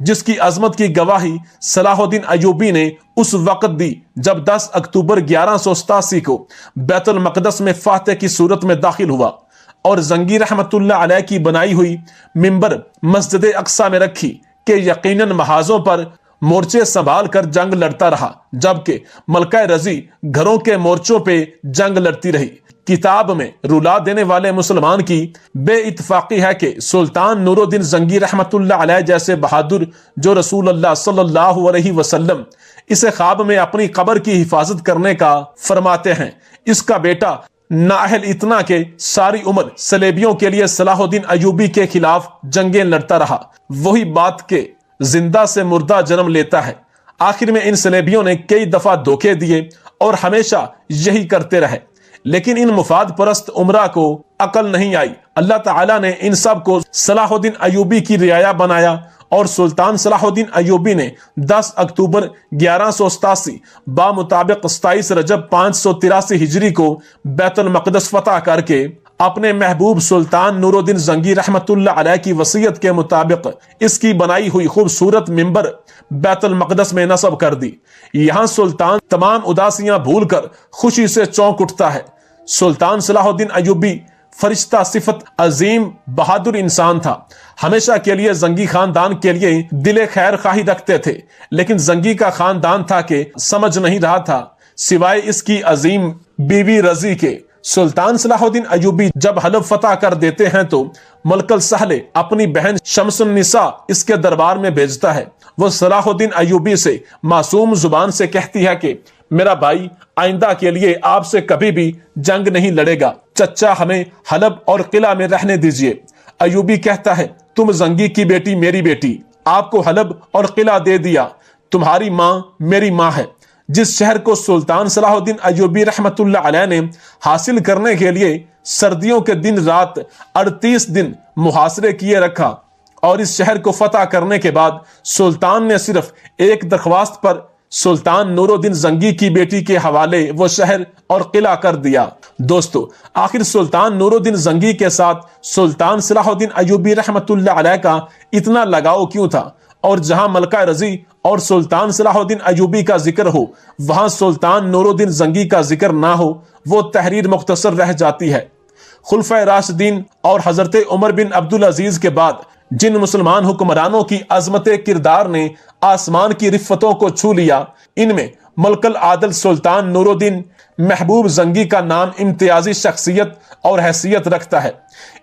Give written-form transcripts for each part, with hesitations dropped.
جس کی عظمت کی گواہی صلاح الدین ایوبی نے اس وقت دی جب 10 اکتوبر 1187 کو بیت المقدس میں فاتح کی صورت میں داخل ہوا اور زنگی رحمت اللہ علیہ کی بنائی ہوئی منبر مسجد اقصی میں رکھی کہ یقیناً محاذوں پر مورچے سنبھال کر جنگ لڑتا رہا، جبکہ ملکہ رضی گھروں کے مورچوں پہ جنگ لڑتی رہی۔ کتاب میں رلا دینے والے مسلمان کی بے اتفاقی ہے کہ سلطان نور الدین زنگی رحمت اللہ علیہ جیسے بہادر جو رسول اللہ صلی اللہ علیہ وسلم اسے خواب میں اپنی قبر کی حفاظت کرنے کا فرماتے ہیں، اس کا بیٹا نااہل اتنا کہ ساری عمر صلیبیوں کے لیے صلاح الدین ایوبی کے خلاف جنگیں لڑتا رہا۔ وہی بات کہ زندہ سے مردہ جنم لیتا ہے۔ آخر میں ان صلیبیوں نے کئی دفعہ دھوکے دیے اور ہمیشہ یہی کرتے رہے، لیکن ان مفاد پرست عمرہ کو عقل نہیں آئی۔ اللہ تعالیٰ نے ان سب کو صلاح الدین ایوبی کی رعایا بنایا اور سلطان صلاح الدین ایوبی نے 10 اکتوبر 1187 بامطابق 27 رجب 583 ہجری کو بیت المقدس فتح کر کے اپنے محبوب سلطان نور الدین زنگی رحمت اللہ علیہ کی وصیت کے مطابق اس کی بنائی ہوئی خوبصورت منبر بیت المقدس میں نصب کر دی۔ یہاں سلطان تمام اداسیاں بھول کر خوشی سے چونک اٹھتا ہے۔ سلطان صلاح الدین ایوبی فرشتہ صفت عظیم بہادر انسان تھا، ہمیشہ کے لیے زنگی خاندان کے لیے دل خیر خواہی رکھتے تھے، لیکن زنگی کا خاندان تھا کہ سمجھ نہیں رہا تھا سوائے اس کی عظیم بیوی رضی کے۔ سلطان صلاح الدین ایوبی جب حلب فتح کر دیتے ہیں تو ملک السہل اپنی بہن شمس النساء اس کے دربار میں بھیجتا ہے۔ وہ صلاح الدین ایوبی سے معصوم زبان سے کہتی ہے کہ میرا بھائی آئندہ کے لیے آپ سے کبھی بھی جنگ نہیں لڑے گا، چچا ہمیں حلب اور قلعہ میں رہنے دیجیے۔ ایوبی کہتا ہے تم زنگی کی بیٹی میری بیٹی، آپ کو حلب اور قلعہ دے دیا، تمہاری ماں میری ماں ہے۔ جس شہر کو سلطان صلاح الدین ایوبی رحمت اللہ علیہ نے حاصل کرنے کے لیے سردیوں کے دن رات 38 دن محاصرے کیے رکھا، اور اس شہر کو فتح کرنے کے بعد سلطان نے صرف ایک درخواست پر سلطان نور الدین زنگی کی بیٹی کے حوالے وہ شہر اور قلعہ کر دیا۔ دوستو، آخر سلطان نور الدین زنگی کے ساتھ سلطان صلاح الدین ایوبی رحمت اللہ علیہ کا اتنا لگاؤ کیوں تھا؟ اور جہاں ملکہ رضی اور سلطان صلاح الدین ایوبی کا ذکر ہو وہاں سلطان نور الدین زنگی کا ذکر نہ ہو، وہ تحریر مختصر رہ جاتی ہے۔ خلفائے راشدین اور حضرت عمر بن عبدالعزیز کے بعد جن مسلمان حکمرانوں کی عظمت کردار نے آسمان کی رفتوں کو چھو لیا، ان میں ملک العادل سلطان نور الدین محبوب زنگی کا نام امتیازی شخصیت اور حیثیت رکھتا ہے۔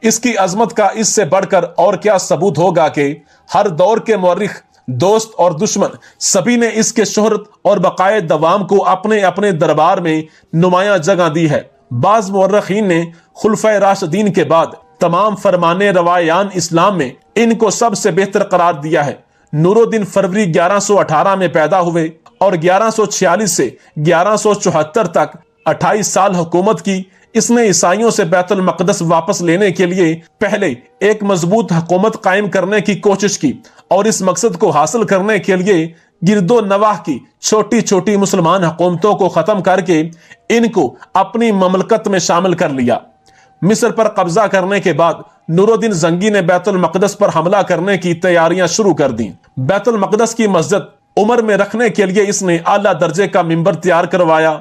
اس کی عظمت کا اس سے بڑھ کر اور کیا ثبوت ہوگا کہ ہر دور کے مورخ، دوست اور دشمن سبھی نے اس کے شہرت اور بقائے دوام کو اپنے اپنے دربار میں نمایاں جگہ دی ہے۔ بعض مورخین نے خلفائے راشدین کے بعد تمام فرمانے روایان اسلام میں ان کو سب سے بہتر قرار دیا ہے۔ نور الدین فروری 1118 میں پیدا ہوئے اور 1146 سے 1174 تک 28 سال حکومت کی۔ اس نے عیسائیوں سے بیت المقدس واپس لینے کے لیے پہلے ایک مضبوط حکومت قائم کرنے کی کوشش کی، اور اس مقصد کو حاصل کرنے کے لیے گرد و نواح کی چھوٹی چھوٹی مسلمان حکومتوں کو ختم کر کے ان کو اپنی مملکت میں شامل کر لیا۔ مصر پر قبضہ کرنے کے بعد نور الدین زنگی نے بیت المقدس پر حملہ کرنے کی تیاریاں شروع کر دیں۔ بیت المقدس کی مسجد عمر میں رکھنے کے لیے اس نے اعلیٰ درجے کا منبر تیار کروایا۔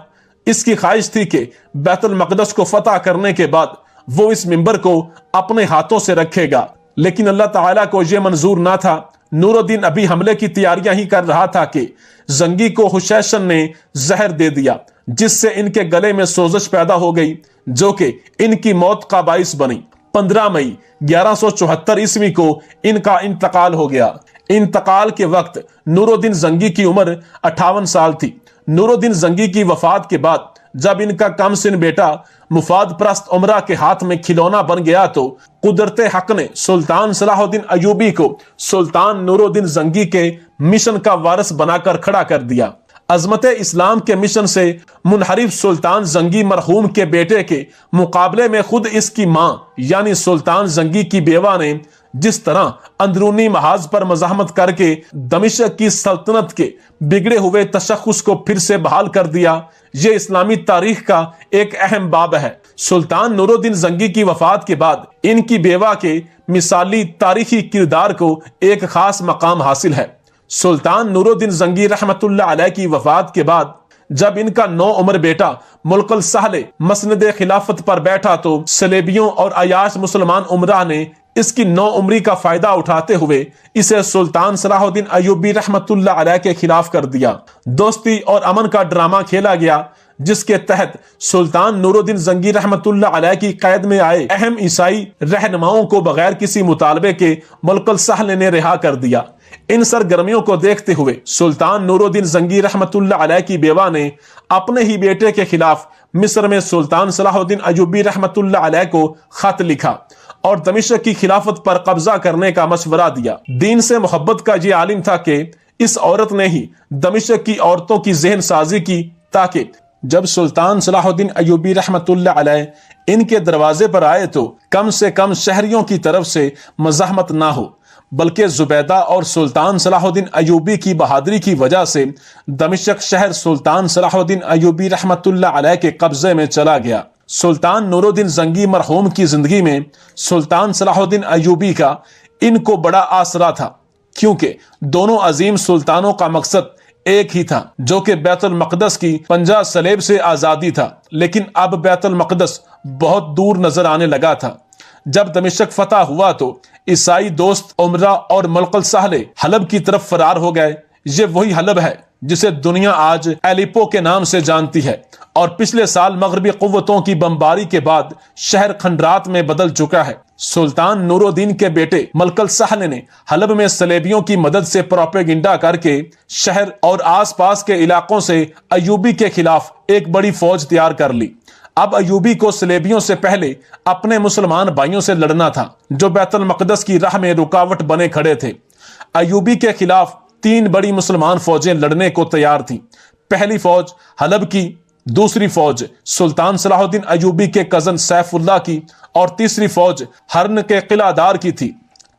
اس کی خواہش تھی کہ بیت المقدس کو فتح کرنے کے بعد وہ اس منبر کو اپنے ہاتھوں سے رکھے گا، لیکن اللہ تعالیٰ کو یہ منظور نہ تھا۔ نور الدین ابھی حملے کی تیاریاں ہی کر رہا تھا کہ زنگی کو حشیشن نے زہر دے دیا، جس سے ان کے گلے میں سوزش پیدا ہو گئی جو کہ ان کی موت کا باعث بنی۔ 15 مئی 1174 عیسوی کو ان کا انتقال ہو گیا۔ انتقال کے وقت نور الدین زنگی کی عمر 58 سال تھی۔ نور الدین زنگی کی وفات کے بعد جب ان کا کم سن بیٹا مفاد پرست عمرہ کے ہاتھ میں کھلونا بن گیا تو قدرت حق نے سلطان صلاح الدین ایوبی کو سلطان نور الدین زنگی کے مشن کا وارث بنا کر کھڑا کر دیا۔ عظمت اسلام کے مشن سے منحرف سلطان زنگی مرحوم کے بیٹے کے مقابلے میں خود اس کی ماں یعنی سلطان زنگی کی بیوہ نے جس طرح اندرونی محاذ پر مزاحمت کر کے دمشق کی سلطنت کے بگڑے ہوئے تشخص کو پھر سے بحال کر دیا، یہ اسلامی تاریخ کا ایک اہم باب ہے۔ سلطان نور الدین زنگی کی وفات کے بعد ان کی بیوہ کے مثالی تاریخی کردار کو ایک خاص مقام حاصل ہے۔ سلطان نور الدین زنگی رحمت اللہ علیہ کی وفات کے بعد جب ان کا نو عمر بیٹا ملکل سہل مسند خلافت پر بیٹھا تو صلیبیوں اور عیاش مسلمان عمرہ نے اس کی نو عمری کا فائدہ اٹھاتے ہوئے اسے سلطان صلاح الدین ایوبی رحمت اللہ علیہ کے خلاف کر دیا۔ دوستی اور امن کا ڈرامہ کھیلا گیا جس کے تحت سلطان نور الدین زنگی رحمت اللہ علیہ کی قید میں آئے اہم عیسائی رہنماؤں کو بغیر کسی مطالبے کے ملکل سہل نے رہا کر دیا۔ ان سرگرمیوں کو دیکھتے ہوئے سلطان نور الدین زنگی رحمت اللہ علیہ کی بیوہ نے اپنے ہی بیٹے کے خلاف مصر میں سلطان صلاح الدین ایوبی رحمت اللہ علیہ کو خط لکھا اور دمشق کی خلافت پر قبضہ کرنے کا مشورہ دیا۔ دین سے محبت کا یہ عالم تھا کہ اس عورت نے ہی دمشق کی عورتوں کی ذہن سازی کی تاکہ جب سلطان صلاح الدین ایوبی رحمت اللہ علیہ ان کے دروازے پر آئے تو کم سے کم شہریوں کی طرف سے مزاحمت نہ ہو، بلکہ زبیدہ اور سلطان صلاح الدین ایوبی کی بہادری کی وجہ سے دمشق شہر سلطان صلاح الدین ایوبی رحمت اللہ علیہ کے قبضے میں چلا گیا۔ سلطان نور الدین زنگی مرحوم کی زندگی میں سلطان صلاح الدین ایوبی کا ان کو بڑا آسرا تھا، کیونکہ دونوں عظیم سلطانوں کا مقصد ایک ہی تھا جو کہ بیت المقدس کی 50 صلیب سے آزادی تھا، لیکن اب بیت المقدس بہت دور نظر آنے لگا تھا۔ جب دمشق فتح ہوا تو عیسائی دوست عمرہ اور ملکل سہل حلب کی طرف فرار ہو گئے۔ یہ وہی حلب ہے جسے دنیا آج ایلیپو کے نام سے جانتی ہے، اور پچھلے سال مغربی قوتوں کی بمباری کے بعد شہر کھنڈرات میں بدل چکا ہے۔ سلطان نور الدین کے بیٹے ملکل سہل نے حلب میں صلیبیوں کی مدد سے پروپیگنڈا کر کے شہر اور آس پاس کے علاقوں سے ایوبی کے خلاف ایک بڑی فوج تیار کر لی۔ اب ایوبی کو صلیبیوں سے پہلے اپنے مسلمان بھائیوں سے لڑنا تھا جو بیت المقدس کی راہ میں رکاوٹ بنے کھڑے تھے۔ ایوبی کے خلاف 3 بڑی مسلمان فوجیں لڑنے کو تیار تھیں۔ پہلی فوج حلب کی، دوسری فوج سلطان صلاح الدین ایوبی کے کزن سیف اللہ کی، اور تیسری فوج ہرن کے قلعہ دار کی تھی۔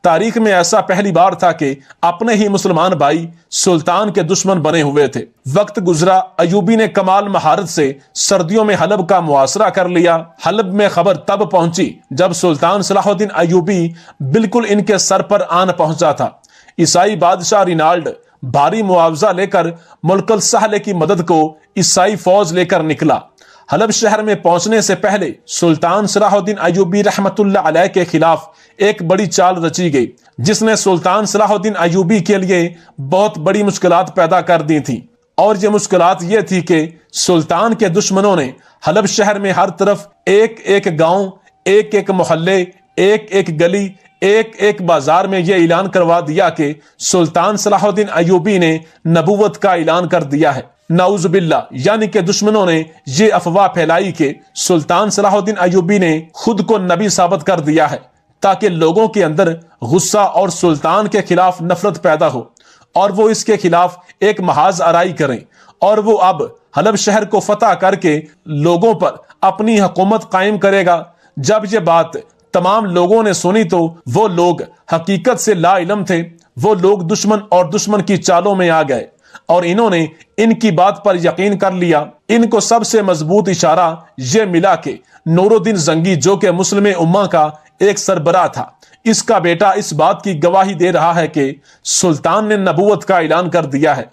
تاریخ میں ایسا پہلی بار تھا کہ اپنے ہی مسلمان بھائی سلطان کے دشمن بنے ہوئے تھے۔ وقت گزرا، ایوبی نے کمال مہارت سے سردیوں میں حلب کا محاصرہ کر لیا۔ حلب میں خبر تب پہنچی جب سلطان صلاح الدین ایوبی بالکل ان کے سر پر آن پہنچا تھا۔ عیسائی بادشاہ رینالڈ بھاری معاوضہ لے کر ملکل سہل کی مدد کو عیسائی فوج لے کر نکلا۔ حلب شہر میں پہنچنے سے پہلے سلطان صلاح الدین ایوبی رحمت اللہ علیہ کے خلاف ایک بڑی چال رچی گئی جس نے سلطان صلاح الدین ایوبی کے لیے بہت بڑی مشکلات پیدا کر دی تھی، اور یہ مشکلات یہ تھی کہ سلطان کے دشمنوں نے حلب شہر میں ہر طرف ایک ایک گاؤں، ایک ایک محلے، ایک ایک گلی، ایک ایک بازار میں یہ اعلان کروا دیا کہ سلطان صلاح الدین ایوبی نے نبوت کا اعلان کر دیا ہے۔ نعوذ باللہ، یعنی کہ دشمنوں نے یہ افواہ پھیلائی کہ سلطان صلاح الدین ایوبی نے خود کو نبی ثابت کر دیا ہے تاکہ لوگوں کے اندر غصہ اور سلطان کے خلاف نفرت پیدا ہو اور وہ اس کے خلاف ایک محاذ آرائی کریں، اور وہ اب حلب شہر کو فتح کر کے لوگوں پر اپنی حکومت قائم کرے گا۔ جب یہ بات تمام لوگوں نے سنی تو وہ لوگ حقیقت سے لا علم تھے، وہ لوگ دشمن اور دشمن کی چالوں میں آ گئے اور انہوں نے ان کی بات پر یقین کر لیا۔ ان کو سب سے مضبوط اشارہ یہ ملا کہ نور الدین زنگی جو کہ مسلم امہ کا ایک سربراہ تھا، اس کا بیٹا اس بات کی گواہی دے رہا ہے کہ سلطان نے نبوت کا اعلان کر دیا ہے،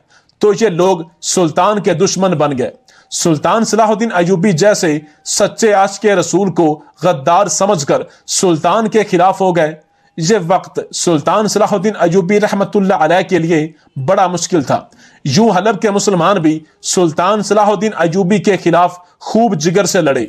تو یہ لوگ سلطان کے دشمن بن گئے۔ سلطان صلاح الدین ایوبی جیسے سچے عاشق رسول کو غدار سمجھ کر سلطان کے خلاف ہو گئے۔ یہ وقت سلطان صلاح الدین ایوبی رحمت اللہ علیہ کے لیے بڑا مشکل تھا۔ یوں حلب کے مسلمان بھی سلطان صلاح الدین ایوبی کے خلاف خوب جگر سے لڑے۔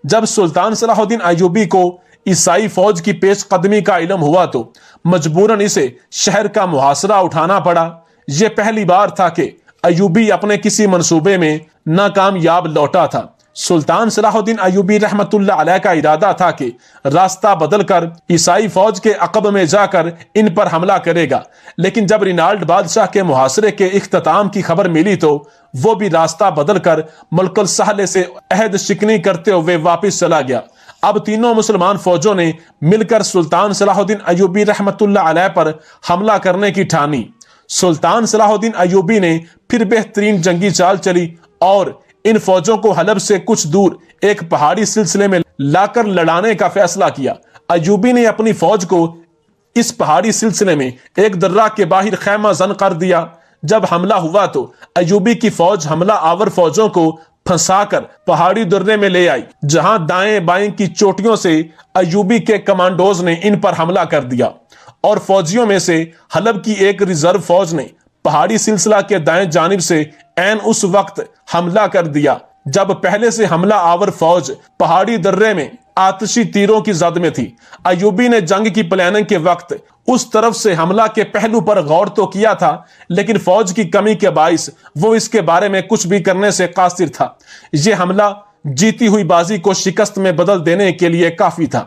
جب سلطان صلاح الدین ایوبی کو عیسائی فوج کی پیش قدمی کا علم ہوا تو مجبوراً اسے شہر کا محاصرہ اٹھانا پڑا۔ یہ پہلی بار تھا کہ ایوبی اپنے کسی منصوبے میں ناکامیاب لوٹا تھا۔ سلطان صلاح الدین ایوبی رحمت اللہ علیہ کا ارادہ تھا کہ راستہ بدل کر عیسائی فوج کے عقب میں جا کر ان پر حملہ کرے گا، لیکن جب رینالڈ بادشاہ کے محاصرے کے اختتام کی خبر ملی تو وہ بھی راستہ بدل کر ملکل سہل سے عہد شکنی کرتے ہوئے واپس چلا گیا۔ اب تینوں مسلمان فوجوں نے مل کر سلطان صلاح الدین ایوبی رحمت اللہ علیہ پر حملہ کرنے کی ٹھانی۔ سلطان صلاح الدین ایوبی نے پھر بہترین جنگی چال چلی اور ان فوجوں کو حلب سے کچھ دور ایک پہاڑی سلسلے میں لا کر لڑانے کا فیصلہ کیا۔ ایوبی نے اپنی فوج کو اس پہاڑی سلسلے میں ایک درہ کے باہر خیمہ زن کر دیا۔ جب حملہ ہوا تو ایوبی کی فوج حملہ آور فوجوں کو پھنسا کر پہاڑی درے میں لے آئی، جہاں دائیں بائیں کی چوٹیوں سے ایوبی کے کمانڈوز نے ان پر حملہ کر دیا، اور فوجیوں میں سے حلب کی ایک ریزرو فوج نے پہاڑی سلسلہ کے دائیں جانب سے عین اس وقت حملہ کر دیا جب پہلے سے حملہ آور فوج پہاڑی درے میں آتشی تیروں کی زد میں تھی۔ ایوبی نے جنگ کی پلاننگ کے وقت اس طرف سے حملہ کے پہلو پر غور تو کیا تھا، لیکن فوج کی کمی کے باعث وہ اس کے بارے میں کچھ بھی کرنے سے قاصر تھا۔ یہ حملہ جیتی ہوئی بازی کو شکست میں بدل دینے کے لیے کافی تھا،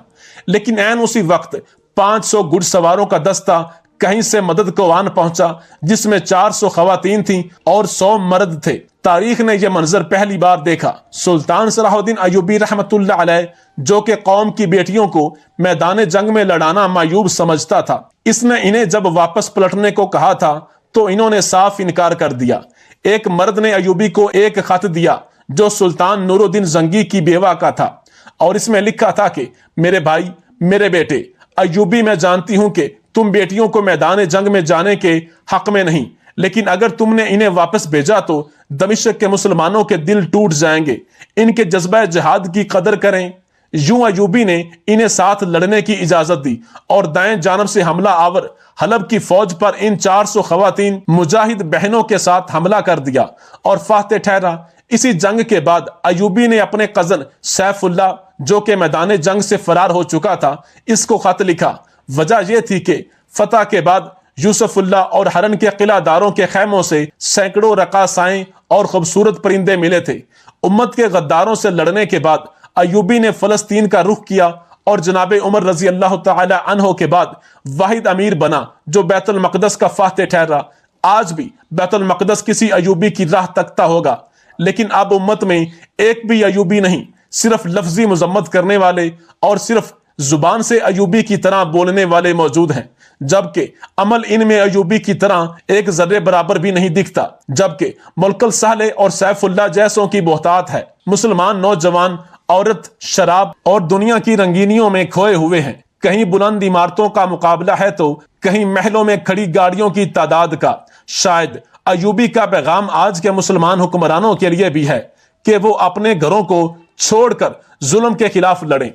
لیکن عین اسی وقت 500 گھڑ سواروں کا دستہ کہیں سے مدد کو آن پہنچا، جس میں 400 خواتین تھیں اور 100 مرد تھے۔ تاریخ نے یہ منظر پہلی بار دیکھا۔ سلطان صلاح الدین ایوبی رحمت اللہ علیہ، جو کہ قوم کی بیٹیوں کو میدان جنگ میں لڑانا معیوب سمجھتا تھا، اس نے انہیں جب واپس پلٹنے کو کہا تھا تو انہوں نے صاف انکار کر دیا۔ ایک مرد نے ایوبی کو ایک خط دیا جو سلطان نور الدین زنگی کی بیوہ کا تھا، اور اس میں لکھا تھا کہ میرے بھائی، میرے بیٹے ایوبی، میں جانتی ہوں کہ تم بیٹیوں کو میدان جنگ میں جانے کے حق میں نہیں، لیکن اگر تم نے انہیں واپس بھیجا تو دمشق کے مسلمانوں کے دل ٹوٹ جائیں گے۔ ان کے جذبہ جہاد کی قدر کریں۔ یوں ایوبی نے انہیں ساتھ لڑنے کی اجازت دی، اور دائیں جانب سے حملہ آور حلب کی فوج پر ان 400 خواتین مجاہد بہنوں کے ساتھ حملہ کر دیا اور فاتح ٹھہرا۔ اسی جنگ کے بعد ایوبی نے اپنے کزن سیف اللہ، جو کہ میدان جنگ سے فرار ہو چکا تھا، اس کو خط لکھا۔ وجہ یہ تھی کہ فتح کے بعد یوسف اللہ اور ہرن کے قلعہ داروں کے خیموں سے سینکڑوں رقاصائیں اور خوبصورت پرندے ملے تھے۔ امت کے غداروں سے لڑنے کے بعد ایوبی نے فلسطین کا رخ کیا اور جناب عمر رضی اللہ تعالی عنہ کے بعد واحد امیر بنا جو بیت المقدس کا فاتح ٹھہرا۔ آج بھی بیت المقدس کسی ایوبی کی راہ تکتا ہوگا، لیکن اب امت میں ایک بھی ایوبی نہیں، صرف لفظی مذمت کرنے والے اور صرف زبان سے ایوبی کی طرح بولنے والے موجود ہیں، جبکہ عمل ان میں ایوبی کی طرح ایک ذرے برابر بھی نہیں دکھتا۔ جبکہ ملکل صالح اور سیف اللہ جیسوں کی بہتات ہے۔ مسلمان نوجوان، عورت، شراب اور دنیا کی رنگینیوں میں کھوئے ہوئے ہیں۔ کہیں بلند عمارتوں کا مقابلہ ہے تو کہیں محلوں میں کھڑی گاڑیوں کی تعداد کا۔ شاید ایوبی کا پیغام آج کے مسلمان حکمرانوں کے لیے بھی ہے کہ وہ اپنے گھروں کو چھوڑ کر ظلم کے خلاف لڑیں۔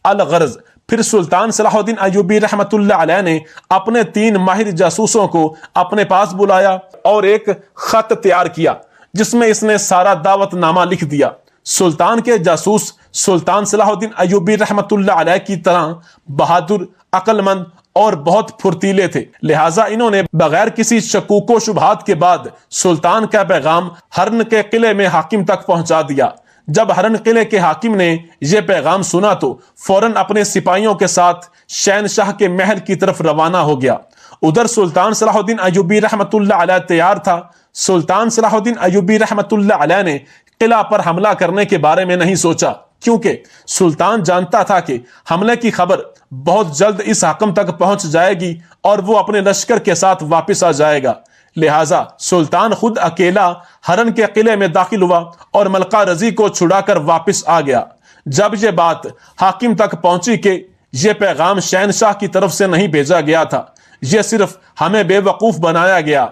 الغرض، پھر سلطان صلاح الدین ایوبی رحمت اللہ علیہ نے اپنے 3 ماہر جاسوسوں کو اپنے پاس بلایا اور ایک خط تیار کیا جس میں اس نے سارا دعوت نامہ لکھ دیا۔ سلطان کے جاسوس سلطان صلاح الدین ایوبی رحمت اللہ علیہ کی طرح بہادر، عقل مند اور بہت پھرتیلے تھے، لہٰذا انہوں نے بغیر کسی شکوک و شبہات کے بعد سلطان کا پیغام ہرن کے قلعے میں حاکم تک پہنچا دیا۔ جب ہرن قلعے کے حاکم نے یہ پیغام سنا تو فوراً اپنے سپاہیوں کے ساتھ شہنشاہ کے محل کی طرف روانہ ہو گیا۔ ادھر سلطان صلاح الدین ایوبی رحمت اللہ علیہ تیار تھا۔ سلطان صلاح الدین ایوبی رحمت اللہ علیہ نے قلعہ پر حملہ کرنے کے بارے میں نہیں سوچا، کیونکہ سلطان جانتا تھا کہ حملے کی خبر بہت جلد اس حکم تک پہنچ جائے گی اور وہ اپنے لشکر کے ساتھ واپس آ جائے گا۔ لہٰذا سلطان خود اکیلا ہرن کے قلعے میں داخل ہوا اور ملکہ رضی کو چھڑا کر واپس آ گیا۔ جب یہ بات حاکم تک پہنچی کہ یہ پیغام شہنشاہ کی طرف سے نہیں بھیجا گیا تھا، یہ صرف ہمیں بے وقوف بنایا گیا،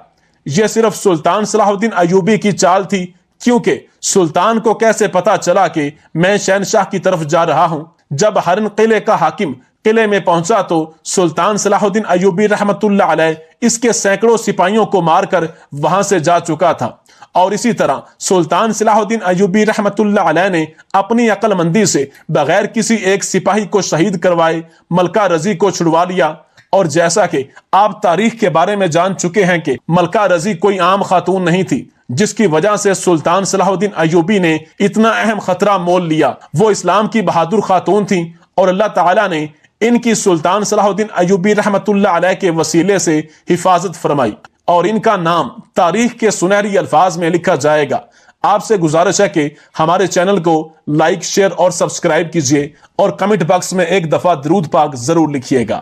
یہ صرف سلطان صلاح الدین ایوبی کی چال تھی، کیونکہ سلطان کو کیسے پتا چلا کہ میں شہنشاہ کی طرف جا رہا ہوں؟ جب ہرن قلعے کا حاکم قلعے میں پہنچا تو سلطان صلاح الدین ایوبی رحمت اللہ علیہ اس کے سینکڑوں سپاہیوں کو مار کر وہاں سے جا چکا تھا، اور اسی طرح سلطان صلاح الدین ایوبی رحمت اللہ علیہ نے اپنی عقل مندی سے بغیر کسی ایک سپاہی کو شہید کروائے ملکہ رضی کو چھڑوا لیا۔ اور جیسا کہ آپ تاریخ کے بارے میں جان چکے ہیں کہ ملکہ رضی کوئی عام خاتون نہیں تھی، جس کی وجہ سے سلطان صلاح الدین ایوبی نے اتنا اہم خطرہ مول لیا۔ وہ اسلام کی بہادر خاتون تھیں، اور اللہ تعالیٰ نے ان کی سلطان صلاح الدین ایوبی رحمت اللہ علیہ کے وسیلے سے حفاظت فرمائی، اور ان کا نام تاریخ کے سنہری الفاظ میں لکھا جائے گا۔ آپ سے گزارش ہے کہ ہمارے چینل کو لائک، شیئر اور سبسکرائب کیجیے، اور کمنٹ باکس میں ایک دفعہ درود پاک ضرور لکھیے گا۔